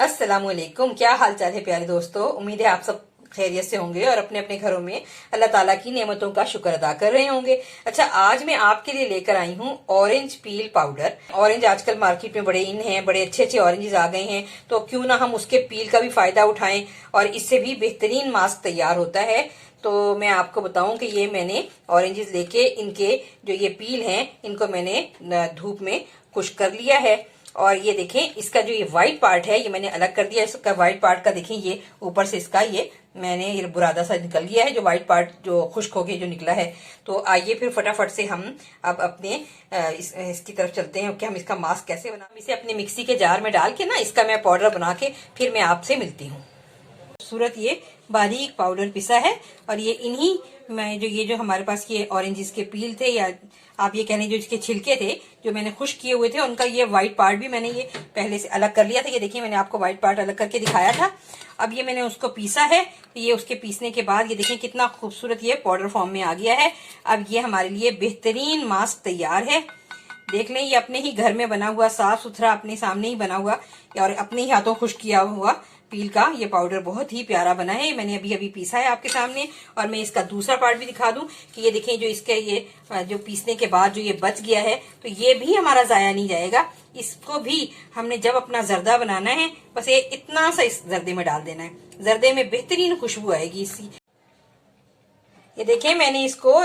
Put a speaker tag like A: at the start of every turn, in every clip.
A: अस्सलाम वालेकुम। क्या हाल चाल है प्यारे दोस्तों। उम्मीद है आप सब खैरियत से होंगे और अपने अपने घरों में अल्लाह ताला की नेमतों का शुक्र अदा कर रहे होंगे। अच्छा, आज मैं आपके लिए लेकर आई हूँ ऑरेंज पील पाउडर। ऑरेंज आजकल मार्केट में बड़े इन हैं, बड़े अच्छे अच्छे ऑरेंजेस आ गए हैं, तो क्यों ना हम उसके पील का भी फायदा उठाएं और इससे भी बेहतरीन मास्क तैयार होता है। तो मैं आपको बताऊं कि ये मैंने ऑरेंजेस लेके इनके जो ये पील हैं इनको मैंने धूप में खुश्क कर लिया है। और ये देखें, इसका जो ये व्हाइट पार्ट है ये मैंने अलग कर दिया। इसका व्हाइट पार्ट का देखें, ये ऊपर से इसका ये मैंने ये बुरादा सा निकल गया है, जो व्हाइट पार्ट जो खुश्क होके जो निकला है। तो आइए फिर फटाफट से हम अब अपने इसकी तरफ चलते हैं कि हम इसका मास्क कैसे बनाएं। इसे अपने मिक्सी के जार में डाल के ना इसका मैं पाउडर बना के फिर मैं आपसे मिलती हूँ। खूबसूरत ये बारीक पाउडर पिसा है और ये इन्हीं मैं जो हमारे पास ये ऑरेंजेस के पील थे, या आप ये कह लें जो इसके छिलके थे जो मैंने खुश्क किए हुए थे, उनका ये व्हाइट पार्ट भी मैंने ये पहले से अलग कर लिया था। ये देखिए, मैंने आपको व्हाइट पार्ट अलग करके दिखाया था। अब ये मैंने उसको पीसा है। ये उसके पीसने के बाद ये देखिए कितना खूबसूरत ये पाउडर फॉर्म में आ गया है। अब ये हमारे लिए बेहतरीन मास्क तैयार है। देख लें, ये अपने ही घर में बना हुआ, साफ सुथरा, अपने सामने ही बना हुआ और अपने ही हाथों खुश्क किया हुआ पील का ये पाउडर बहुत ही प्यारा बना है। मैंने अभी अभी पीसा है आपके सामने। और मैं इसका दूसरा पार्ट भी दिखा दूं कि ये देखें, जो इसके ये जो पीसने के बाद जो ये बच गया है, तो ये भी हमारा जाया नहीं जाएगा। इसको भी हमने जब अपना जर्दा बनाना है, बस ये इतना सा इस जर्दे में डाल देना है। जर्दे में बेहतरीन खुशबू आएगी इसकी। ये देखें, मैंने इसको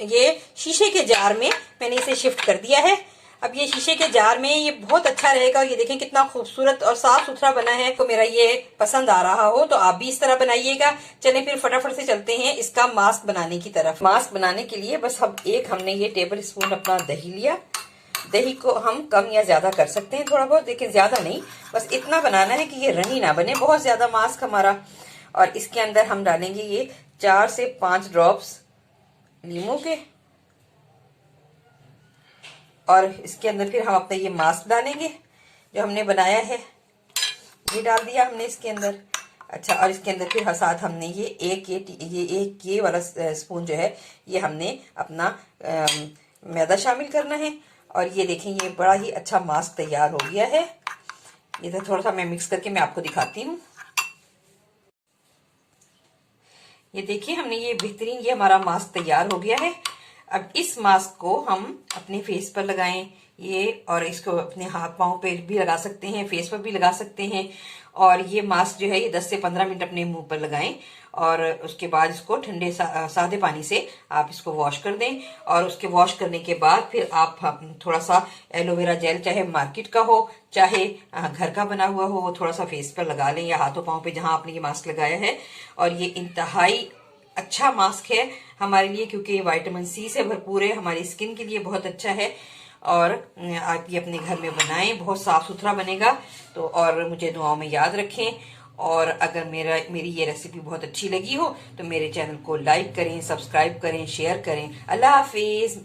A: ये शीशे के जार में मैंने इसे शिफ्ट कर दिया है। अब ये शीशे के जार में ये बहुत अच्छा रहेगा। ये देखें कितना खूबसूरत और साफ सुथरा बना है। तो मेरा ये पसंद आ रहा हो तो आप भी इस तरह बनाइएगा। चलें फिर फटाफट से चलते हैं इसका मास्क बनाने की तरफ। मास्क बनाने के लिए बस हमने ये टेबल स्पून अपना दही लिया। दही को हम कम या ज्यादा कर सकते हैं थोड़ा बहुत, लेकिन ज्यादा नहीं, बस इतना बनाना है कि ये रनी ना बने बहुत ज्यादा मास्क हमारा। और इसके अंदर हम डालेंगे ये 4 से 5 ड्रॉप्स नींबू के, और इसके अंदर फिर हम अपना ये मास्क डालेंगे जो हमने बनाया है। ये डाल दिया हमने इसके अंदर। अच्छा, और इसके अंदर फिर साथ हमने ये एक ये वाला स्पून जो है ये हमने अपना मैदा शामिल करना है। और ये देखें, ये बड़ा ही अच्छा मास्क तैयार हो गया है। ये तो थोड़ा सा मैं मिक्स करके मैं आपको दिखाती हूँ। ये देखिए, हमने ये बेहतरीन ये हमारा मास्क तैयार हो गया है। अब इस मास्क को हम अपने फेस पर लगाएं ये, और इसको अपने हाथ पांव पे भी लगा सकते हैं, फेस पर भी लगा सकते हैं। और ये मास्क जो है ये 10 से 15 मिनट अपने मुंह पर लगाएं और उसके बाद इसको ठंडे सादे पानी से आप इसको वॉश कर दें। और उसके वॉश करने के बाद फिर आप थोड़ा सा एलोवेरा जेल, चाहे मार्केट का हो चाहे घर का बना हुआ हो, वो थोड़ा सा फेस पर लगा लें या हाथों पांव पे जहां आपने ये मास्क लगाया है। और ये इंतहाई अच्छा मास्क है हमारे लिए, क्योंकि ये विटामिन सी से भरपूर है, हमारी स्किन के लिए बहुत अच्छा है। और आप ये अपने घर में बनाएं, बहुत साफ सुथरा बनेगा। तो और मुझे दुआओं में याद रखें। और अगर मेरी ये रेसिपी बहुत अच्छी लगी हो तो मेरे चैनल को लाइक करें, सब्सक्राइब करें, शेयर करें। अल्लाह हाफिज।